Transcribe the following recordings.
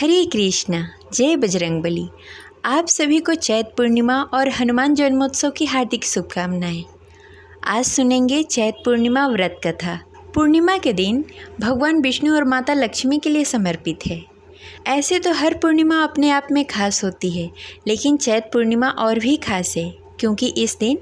हरे कृष्णा, जय बजरंगबली। आप सभी को चैत पूर्णिमा और हनुमान जन्मोत्सव की हार्दिक शुभकामनाएं। आज सुनेंगे चैत पूर्णिमा व्रत कथा। पूर्णिमा के दिन भगवान विष्णु और माता लक्ष्मी के लिए समर्पित है। ऐसे तो हर पूर्णिमा अपने आप में खास होती है, लेकिन चैत पूर्णिमा और भी खास है क्योंकि इस दिन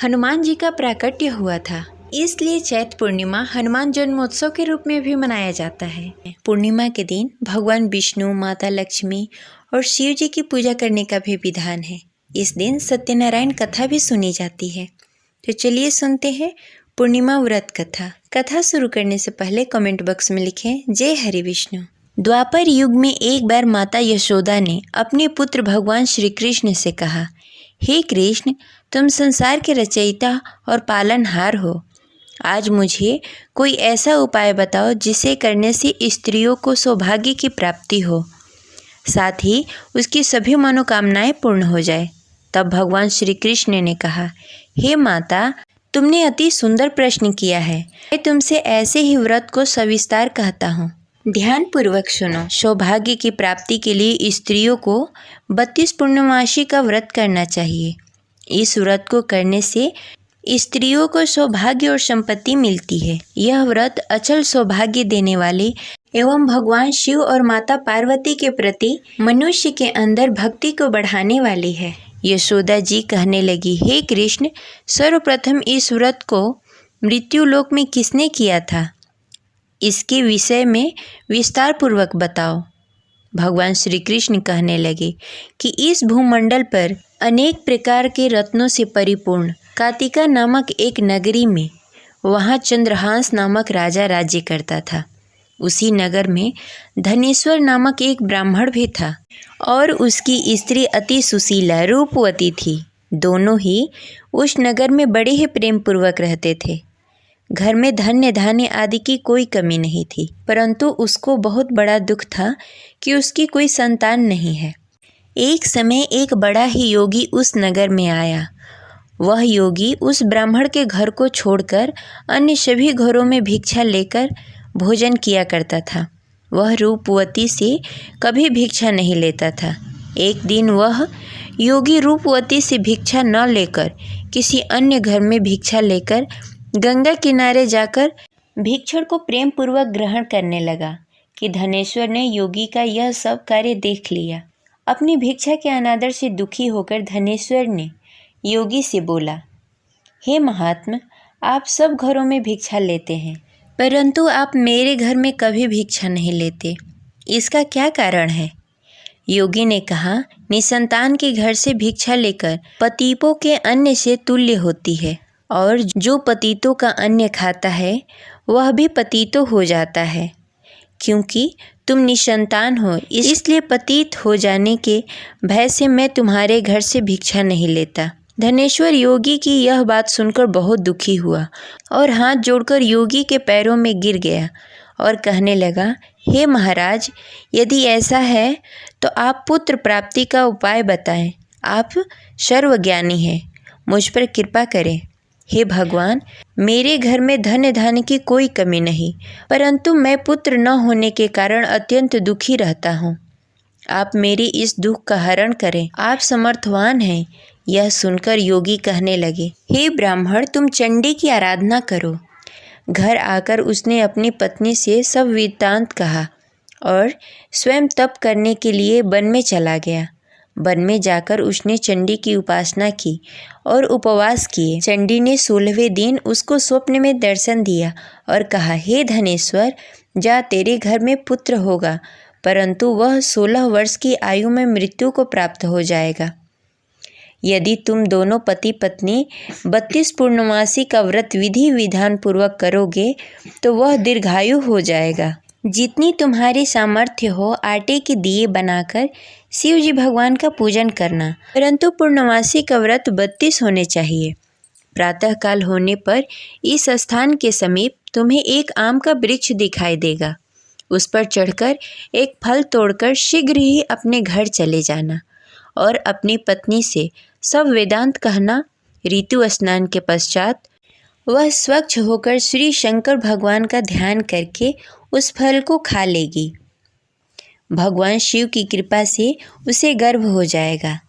हनुमान जी का प्राकट्य हुआ था। इसलिए चैत पूर्णिमा हनुमान जन्मोत्सव के रूप में भी मनाया जाता है। पूर्णिमा के दिन भगवान विष्णु, माता लक्ष्मी और शिव जी की पूजा करने का भी विधान है। इस दिन सत्यनारायण कथा भी सुनी जाती है। तो चलिए सुनते हैं पूर्णिमा व्रत कथा। कथा शुरू करने से पहले कमेंट बॉक्स में लिखें जय हरि विष्णु। द्वापर युग में एक बार माता यशोदा ने अपने पुत्र भगवान श्री कृष्ण से कहा, हे कृष्ण, तुम संसार के रचयिता और पालनहार हो। आज मुझे कोई ऐसा उपाय बताओ जिसे करने से स्त्रियों को सौभाग्य की प्राप्ति हो, साथ ही उसकी सभी मनोकामनाएं पूर्ण हो जाए। तब भगवान श्री कृष्ण ने कहा, हे माता, तुमने अति सुंदर प्रश्न किया है। मैं तुमसे ऐसे ही व्रत को सविस्तार कहता हूँ, ध्यान पूर्वक सुनो। सौभाग्य की प्राप्ति के लिए स्त्रियों को 32 पूर्णमासी का व्रत करना चाहिए। इस व्रत को करने से स्त्रियों को सौभाग्य और संपत्ति मिलती है। यह व्रत अचल सौभाग्य देने वाले एवं भगवान शिव और माता पार्वती के प्रति मनुष्य के अंदर भक्ति को बढ़ाने वाली है। यशोदा जी कहने लगी, हे कृष्ण, सर्वप्रथम इस व्रत को मृत्युलोक में किसने किया था? इसके विषय में विस्तार पूर्वक बताओ। भगवान श्री कृष्ण कहने लगे कि इस भूमंडल पर अनेक प्रकार के रत्नों से परिपूर्ण कातिका नामक एक नगरी में, वहाँ चंद्रहांस नामक राजा राज्य करता था। उसी नगर में धनेश्वर नामक एक ब्राह्मण भी था और उसकी स्त्री अति सुशीला रूपवती थी। दोनों ही उस नगर में बड़े ही प्रेम पूर्वक रहते थे। घर में धन्य धान्य आदि की कोई कमी नहीं थी, परंतु उसको बहुत बड़ा दुख था कि उसकी कोई संतान नहीं है। एक समय एक बड़ा ही योगी उस नगर में आया। वह योगी उस ब्राह्मण के घर को छोड़कर अन्य सभी घरों में भिक्षा लेकर भोजन किया करता था। वह रूपवती से कभी भिक्षा नहीं लेता था। एक दिन वह योगी रूपवती से भिक्षा न लेकर किसी अन्य घर में भिक्षा लेकर गंगा किनारे जाकर भिक्षुक को प्रेम पूर्वक ग्रहण करने लगा कि धनेश्वर ने योगी का यह सब कार्य देख लिया। अपनी भिक्षा के अनादर से दुखी होकर धनेश्वर ने योगी से बोला, हे महात्मा, आप सब घरों में भिक्षा लेते हैं, परंतु आप मेरे घर में कभी भिक्षा नहीं लेते। इसका क्या कारण है? योगी ने कहा, निसंतान के घर से भिक्षा लेकर पतितों के अन्न से तुल्य होती है, और जो पतितों का अन्न खाता है वह भी पतितो हो जाता है। क्योंकि तुम निसंतान हो, इसलिए पतित हो जाने के भय से मैं तुम्हारे घर से भिक्षा नहीं लेता। धनेश्वर योगी की यह बात सुनकर बहुत दुखी हुआ और हाथ जोड़कर योगी के पैरों में गिर गया और कहने लगा, हे महाराज, यदि ऐसा है तो आप पुत्र प्राप्ति का उपाय बताएं। आप सर्वज्ञानी हैं, मुझ पर कृपा करें। हे भगवान, मेरे घर में धन धान्य की कोई कमी नहीं, परंतु मैं पुत्र न होने के कारण अत्यंत दुखी रहता हूँ। आप मेरी इस दुख का हरण करें, आप समर्थवान हैं। यह सुनकर योगी कहने लगे, हे ब्राह्मण, तुम चंडी की आराधना करो। घर आकर उसने अपनी पत्नी से सब वृत्तांत कहा और स्वयं तप करने के लिए वन में चला गया। वन में जाकर उसने चंडी की उपासना की और उपवास किए। चंडी ने 16वें दिन उसको स्वप्न में दर्शन दिया और कहा, हे धनेश्वर, जा, तेरे घर में पुत्र होगा, परंतु वह 16 वर्ष की आयु में मृत्यु को प्राप्त हो जाएगा। यदि तुम दोनों पति पत्नी 32 पूर्णमासी का व्रत विधि विधान पूर्वक करोगे तो वह दीर्घायु हो जाएगा। जितनी तुम्हारी सामर्थ्य हो, आटे के दिए बनाकर शिव जी भगवान का पूजन करना, परंतु पूर्णमासी का व्रत 32 होने चाहिए। प्रातःकाल होने पर इस स्थान के समीप तुम्हें एक आम का वृक्ष दिखाई देगा। उस पर चढ़कर एक फल तोड़कर शीघ्र ही अपने घर चले जाना और अपनी पत्नी से सब वेदांत कहना। ऋतु स्नान के पश्चात वह स्वच्छ होकर श्री शंकर भगवान का ध्यान करके उस फल को खा लेगी। भगवान शिव की कृपा से उसे गर्भ हो जाएगा।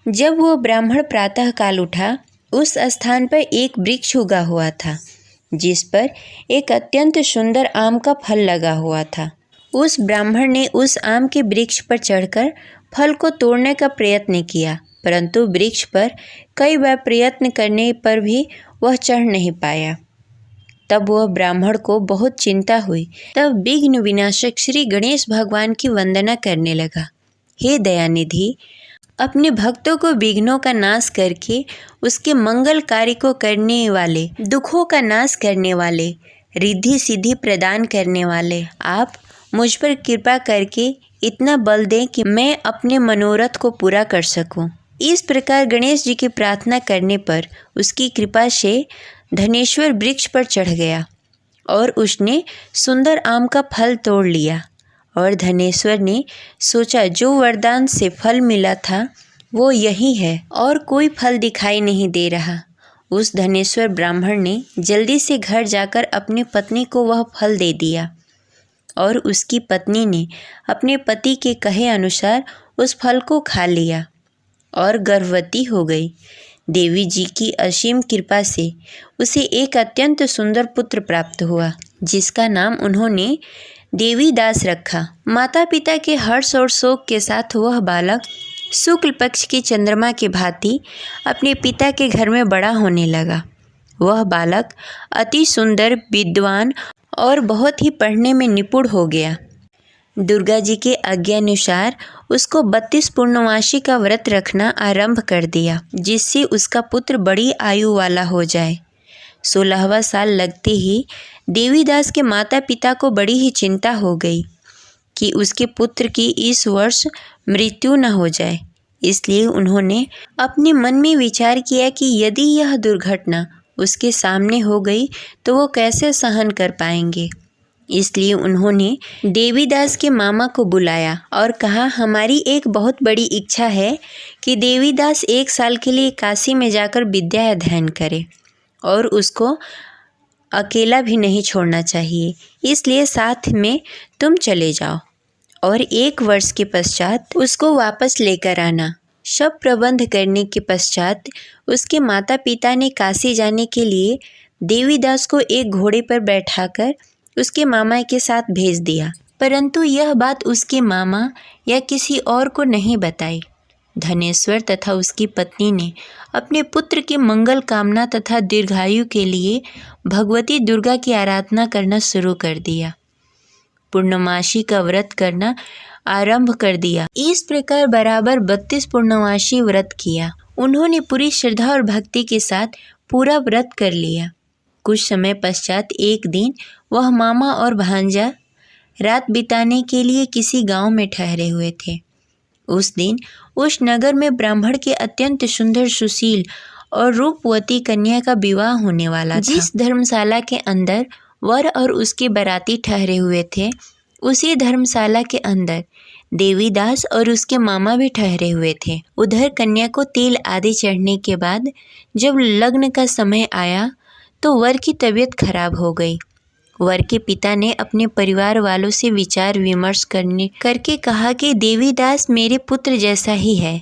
जब वो ब्राह्मण प्रातः काल उठा, उस स्थान पर एक वृक्ष उगा हुआ था जिस पर एक अत्यंत सुंदर आम का फल लगा हुआ था। उस ब्राह्मण ने उस आम के वृक्ष पर चढ़कर फल को तोड़ने का प्रयत्न किया, परंतु वृक्ष पर कई बार प्रयत्न करने पर भी वह चढ़ नहीं पाया। तब वह ब्राह्मण को बहुत चिंता हुई। तब विघ्न विनाशक श्री गणेश भगवान की वंदना करने लगा। हे दयानिधि, अपने भक्तों को विघ्नों का नाश करके उसके मंगल कार्य को करने वाले, दुखों का नाश करने वाले, रिद्धि सिद्धि प्रदान करने वाले, आप मुझ पर कृपा करके इतना बल दें कि मैं अपने मनोरथ को पूरा कर सकूं। इस प्रकार गणेश जी की प्रार्थना करने पर उसकी कृपा से धनेश्वर वृक्ष पर चढ़ गया और उसने सुंदर आम का फल तोड़ लिया। और धनेश्वर ने सोचा, जो वरदान से फल मिला था वो यही है और कोई फल दिखाई नहीं दे रहा। उस धनेश्वर ब्राह्मण ने जल्दी से घर जाकर अपनी पत्नी को वह फल दे दिया और उसकी पत्नी ने अपने पति के कहे अनुसार उस फल को खा लिया और गर्भवती हो गई। देवी जी की असीम कृपा से उसे एक अत्यंत सुंदर पुत्र प्राप्त हुआ, जिसका नाम उन्होंने देवीदास रखा। माता पिता के हर्ष और शोक के साथ वह बालक शुक्ल पक्ष की चंद्रमा की भांति अपने पिता के घर में बड़ा होने लगा। वह बालक अति सुंदर, विद्वान और बहुत ही पढ़ने में निपुण हो गया। दुर्गा जी के आज्ञानुसार उसको 32 पूर्णमासी का व्रत रखना आरंभ कर दिया, जिससे उसका पुत्र बड़ी आयु वाला हो जाए। 16वां साल लगते ही देवीदास के माता पिता को बड़ी ही चिंता हो गई कि उसके पुत्र की इस वर्ष मृत्यु न हो जाए। इसलिए उन्होंने अपने मन में विचार किया कि यदि यह दुर्घटना उसके सामने हो गई तो वो कैसे सहन कर पाएंगे। इसलिए उन्होंने देवीदास के मामा को बुलाया और कहा, हमारी एक बहुत बड़ी इच्छा है कि देवीदास 1 साल के लिए काशी में जाकर विद्या अध्ययन करे और उसको अकेला भी नहीं छोड़ना चाहिए, इसलिए साथ में तुम चले जाओ और 1 वर्ष के पश्चात उसको वापस लेकर आना। सब प्रबंध करने के पश्चात उसके माता पिता ने काशी जाने के लिए देवीदास को एक घोड़े पर बैठाकर उसके मामा के साथ भेज दिया, परंतु यह बात उसके मामा या किसी और को नहीं बताई। धनेश्वर तथा उसकी पत्नी ने अपने पुत्र के मंगल कामना तथा दीर्घायु के लिए भगवती दुर्गा की आराधना करना शुरू कर दिया। पूर्णमासी का व्रत करना आरंभ कर दिया। इस प्रकार बराबर 32 पूर्णमासी व्रत किया। उन्होंने पूरी श्रद्धा और भक्ति के साथ पूरा व्रत कर लिया। कुछ समय पश्चात एक दिन वह मामा और भांजा रात बिताने के लिए किसी गांव में ठहरे हुए थे। उस दिन उस नगर में ब्राह्मण के अत्यंत सुंदर, सुशील और रूपवती कन्या का विवाह होने वाला था। जिस धर्मशाला के अंदर वर और उसके बाराती ठहरे हुए थे, उसी धर्मशाला के अंदर देवीदास और उसके मामा भी ठहरे हुए थे। उधर कन्या को तेल आदि चढ़ने के बाद जब लग्न का समय आया तो वर की तबीयत खराब हो गई। वर के पिता ने अपने परिवार वालों से विचार विमर्श करके कहा कि देवीदास मेरे पुत्र जैसा ही है,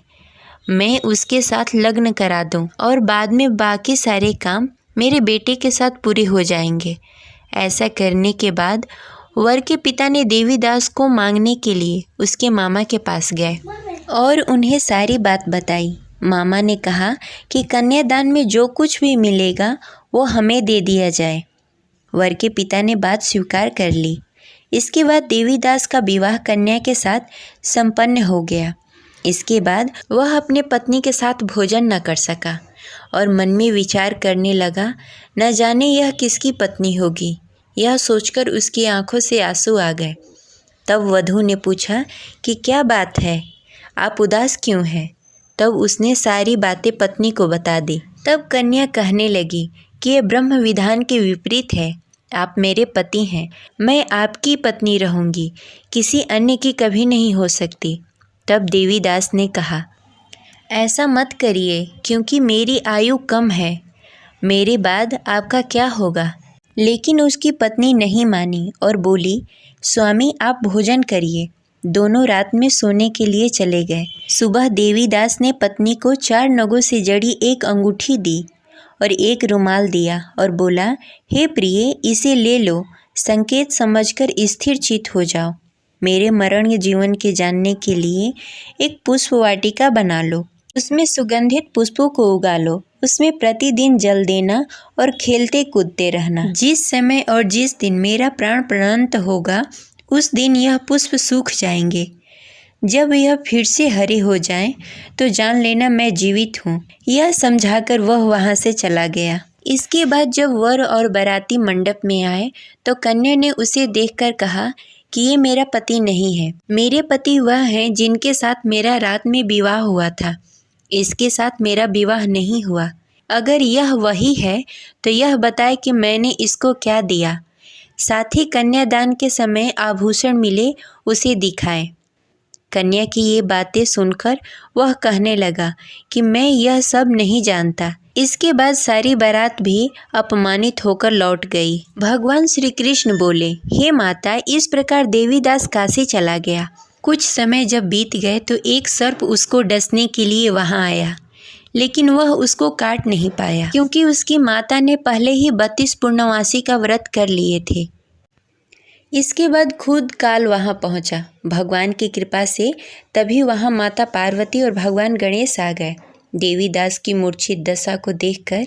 मैं उसके साथ लग्न करा दूं और बाद में बाकी सारे काम मेरे बेटे के साथ पूरे हो जाएंगे। ऐसा करने के बाद वर के पिता ने देवीदास को मांगने के लिए उसके मामा के पास गए और उन्हें सारी बात बताई। मामा ने कहा कि कन्यादान में जो कुछ भी मिलेगा वो हमें दे दिया जाए। वर के पिता ने बात स्वीकार कर ली। इसके बाद देवीदास का विवाह कन्या के साथ संपन्न हो गया। इसके बाद वह अपने पत्नी के साथ भोजन न कर सका और मन में विचार करने लगा, न जाने यह किसकी पत्नी होगी। यह सोचकर उसकी आंखों से आंसू आ गए। तब वधू ने पूछा कि क्या बात है, आप उदास क्यों हैं? तब उसने सारी बातें पत्नी को बता दी। तब कन्या कहने लगी कि यह ब्रह्म विधान के विपरीत है। आप मेरे पति हैं, मैं आपकी पत्नी रहूंगी, किसी अन्य की कभी नहीं हो सकती। तब देवीदास ने कहा, ऐसा मत करिए, क्योंकि मेरी आयु कम है, मेरे बाद आपका क्या होगा। लेकिन उसकी पत्नी नहीं मानी और बोली, स्वामी आप भोजन करिए, दोनों रात में सोने के लिए चले गए। सुबह देवीदास ने पत्नी को 4 नगों से जड़ी एक अंगूठी दी और एक रुमाल दिया और बोला, हे प्रिय, इसे ले लो, संकेत समझकर स्थिर चित्त हो जाओ। मेरे मरण जीवन के जानने के लिए एक पुष्प वाटिका बना लो, उसमें सुगंधित पुष्पों को उगा लो, उसमें प्रतिदिन जल देना और खेलते कूदते रहना। जिस समय और जिस दिन मेरा प्राण प्राणांत होगा उस दिन यह पुष्प सूख जाएंगे। जब यह फिर से हरे हो जाएं, तो जान लेना मैं जीवित हूँ। यह समझाकर वह वहाँ से चला गया। इसके बाद जब वर और बाराती मंडप में आए तो कन्या ने उसे देखकर कहा कि ये मेरा पति नहीं है। मेरे पति वह हैं जिनके साथ मेरा रात में विवाह हुआ था। इसके साथ मेरा विवाह नहीं हुआ। अगर यह वही है तो यह बताए कि मैंने इसको क्या दिया। साथ ही कन्यादान के समय आभूषण मिले उसे दिखाए। कन्या की ये बातें सुनकर वह कहने लगा कि मैं यह सब नहीं जानता। इसके बाद सारी बारात भी अपमानित होकर लौट गई। भगवान श्री कृष्ण बोले, हे माता, इस प्रकार देवीदास काशी चला गया। कुछ समय जब बीत गए तो एक सर्प उसको डसने के लिए वहां आया, लेकिन वह उसको काट नहीं पाया क्योंकि उसकी माता ने पहले ही 32 पूर्णमासी का व्रत कर लिए थे। इसके बाद खुद काल वहां पहुंचा। भगवान की कृपा से तभी वहां माता पार्वती और भगवान गणेश आ गए। देवीदास की मूर्छित दशा को देखकर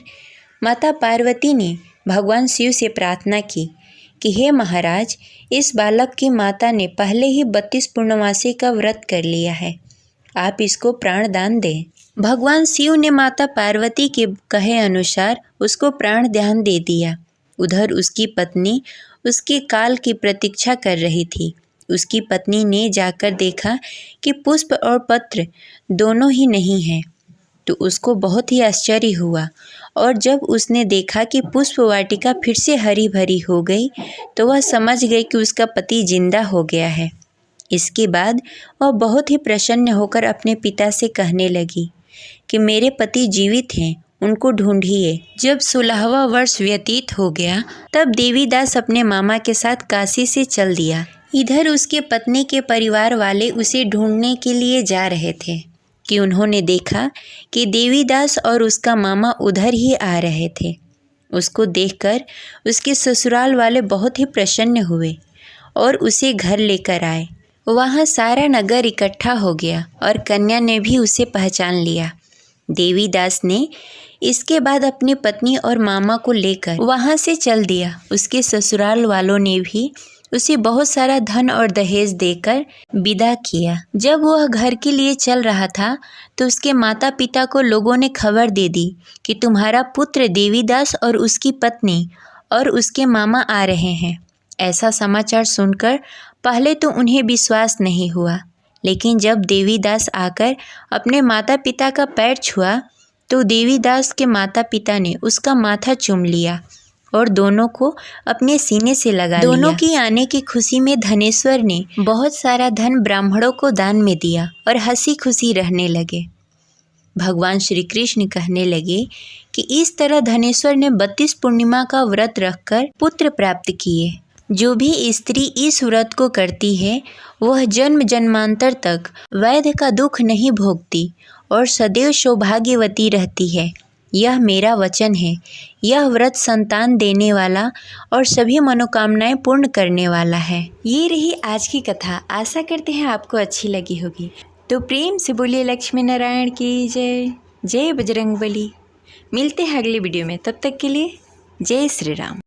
माता पार्वती ने भगवान शिव से प्रार्थना की कि हे महाराज, इस बालक की माता ने पहले ही 32 पूर्णमासी का व्रत कर लिया है, आप इसको प्राण दान दें। भगवान शिव ने माता पार्वती के कहे अनुसार उसको प्राण दान दे दिया। उधर उसकी पत्नी उसके काल की प्रतीक्षा कर रही थी। उसकी पत्नी ने जाकर देखा कि पुष्प और पत्र दोनों ही नहीं हैं, तो उसको बहुत ही आश्चर्य हुआ। और जब उसने देखा कि पुष्प वाटिका फिर से हरी भरी हो गई तो वह समझ गई कि उसका पति जिंदा हो गया है। इसके बाद वह बहुत ही प्रसन्न होकर अपने पिता से कहने लगी कि मेरे पति जीवित हैं, उनको ढूंढिए। जब 16वां वर्ष व्यतीत हो गया तब देवीदास अपने मामा के साथ काशी से चल दिया। इधर उसके पत्नी के परिवार वाले उसे ढूंढने के लिए जा रहे थे कि उन्होंने देखा कि देवीदास और उसका मामा उधर ही आ रहे थे। उसको देखकर उसके ससुराल वाले बहुत ही प्रसन्न हुए और उसे घर लेकर आए। वहाँ सारा नगर इकट्ठा हो गया और कन्या ने भी उसे पहचान लिया। देवीदास ने इसके बाद अपनी पत्नी और मामा को लेकर वहाँ से चल दिया। उसके ससुराल वालों ने भी उसे बहुत सारा धन और दहेज देकर विदा किया। जब वह घर के लिए चल रहा था तो उसके माता पिता को लोगों ने खबर दे दी कि तुम्हारा पुत्र देवीदास और उसकी पत्नी और उसके मामा आ रहे हैं। ऐसा समाचार सुनकर पहले तो उन्हें विश्वास नहीं हुआ, लेकिन जब देवीदास आकर अपने माता पिता का पैर छुआ तो देवीदास के माता पिता ने उसका माथा चूम लिया और दोनों को अपने सीने से लगा लिया। दोनों की आने की खुशी में धनेश्वर ने बहुत सारा धन ब्राह्मणों को दान में दिया और हंसी खुशी रहने लगे। भगवान श्री कृष्ण कहने लगे कि इस तरह धनेश्वर ने 32 पूर्णिमा का व्रत रखकर पुत्र प्राप्त किए। जो भी स्त्री इस व्रत को करती है वह जन्म जन्मांतर तक वैध का दुख नहीं भोगती और सदैव सौभाग्यवती रहती है। यह मेरा वचन है। यह व्रत संतान देने वाला और सभी मनोकामनाएं पूर्ण करने वाला है। ये रही आज की कथा। आशा करते हैं आपको अच्छी लगी होगी। तो प्रेम से बोलिए लक्ष्मी नारायण की जय। जय बजरंगबली। मिलते हैं अगले वीडियो में, तब तक के लिए जय श्री राम।